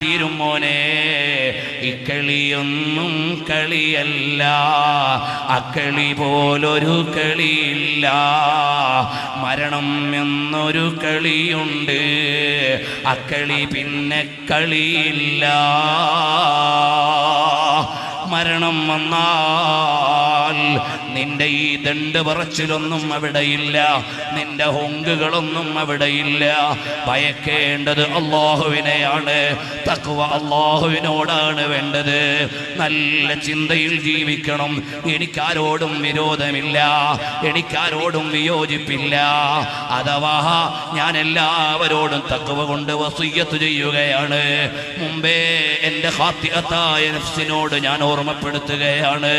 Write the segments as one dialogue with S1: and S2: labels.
S1: തീരുമോനെ ഇക്കളിയൊന്നും കളിയല്ല, അക്കളി പോലൊരു കളിയില്ല. മരണം എന്നൊരു കളിയുണ്ട്, അക്കളി പിന്നെ കളിയില്ല. മരണം വന്നാൽ നിന്റെ ഈ ദണ്ട് പറച്ചിലൊന്നും അവിടെയില്ല, നിന്റെ ഹൊങ്കുകളൊന്നും അവിടെയില്ല. ഭയക്കേണ്ടത് അല്ലാഹുവിനെയാണ്, തഖ്വ അല്ലാഹുവിനോടാണ് വേണ്ടത്. നല്ല ചിന്തയിൽ ജീവിക്കണം. എനിക്കാരോടും വിരോധമില്ല, എനിക്കാരോടും വിയോജിപ്പില്ല. അഥവാ ഞാൻ എല്ലാവരോടും തഖ്വ കൊണ്ട് വസിയ്യത്ത് ചെയ്യുകയാണ്. മുമ്പേ എൻ്റെ ഖാത്തിഅത്തായ നഫ്സിനോട് ഞാൻ ഓർമ്മപ്പെടുത്തുകയാണ്,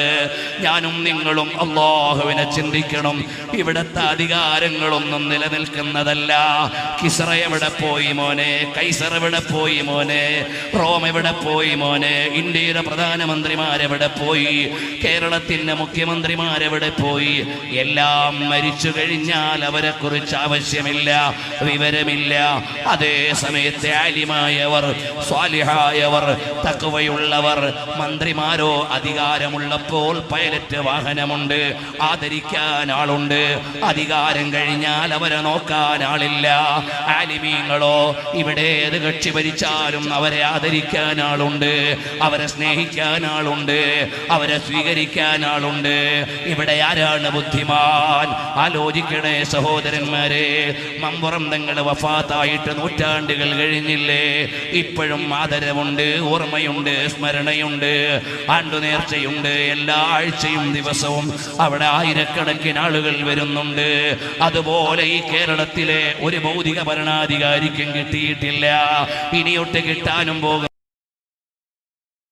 S1: ഞാനും നിങ്ങളും അല്ലാഹുവിനെ ചിന്തിക്കണം. ഇവിടുത്തെ അധികാരങ്ങളൊന്നും നിലനിൽക്കുന്നതല്ല. കിസ്റ എവിടെ പോയി മോനെ, കൈസർ എവിടെ പോയി മോനെ, റോം എവിടെ പോയി മോനെ, ഇന്ത്യയുടെ പ്രധാനമന്ത്രിമാരെവിടെ പോയി, കേരളത്തിൻ്റെ മുഖ്യമന്ത്രിമാരെവിടെ പോയി? എല്ലാം മരിച്ചു കഴിഞ്ഞാൽ അവരെ കുറിച്ച് ആവശ്യമില്ല, വിവരമില്ല. അതേ സമയത്ത് ആലിമായവർ, സ്വാലിഹായവർ, തഖ്വയുള്ളവർ, മന്ത്രിമാരോ അധികാരമുള്ളപ്പോൾ പൈലറ്റ് വാഹനമുണ്ട്, ആദരിക്കാൻ ആളുണ്ട്. അധികാരം കഴിഞ്ഞാൽ അവരെ നോക്കാൻ ആളില്ല. ആലിമീങ്ങളോ ഇവിടെ ഏത് കക്ഷി ഭരിച്ചാലും അവരെ ആദരിക്കാൻ ആളുണ്ട്, അവരെ സ്നേഹിക്കാൻ ആളുണ്ട്, അവരെ സ്വീകരിക്കാൻ ആളുണ്ട്. ഇവിടെ ആരാണ് ബുദ്ധിമാൻ? ആലോചിക്കണേ സഹോദരന്മാരെ. മമ്പുറം തങ്ങൾ വഫാത്തായിട്ട് നൂറ്റാണ്ടുകൾ കഴിഞ്ഞില്ലേ, ഇപ്പോഴും ആദരവുണ്ട്, ഓർമ്മയുണ്ട്, സ്മരണയുണ്ട്, ആണ്ടുനേർച്ചയുണ്ട്. എല്ലാ ആഴ്ചയും ദിവസവും അവിടെ ആയിരക്കണക്കിന് ആളുകൾ വരുന്നുണ്ട്. അതുപോലെ ഈ കേരളത്തിലെ ഒരു ഭൗതിക ഭരണാധികാരിക്കും കിട്ടിയിട്ടില്ല, ഇനിയൊട്ട് കിട്ടാനും പോകും.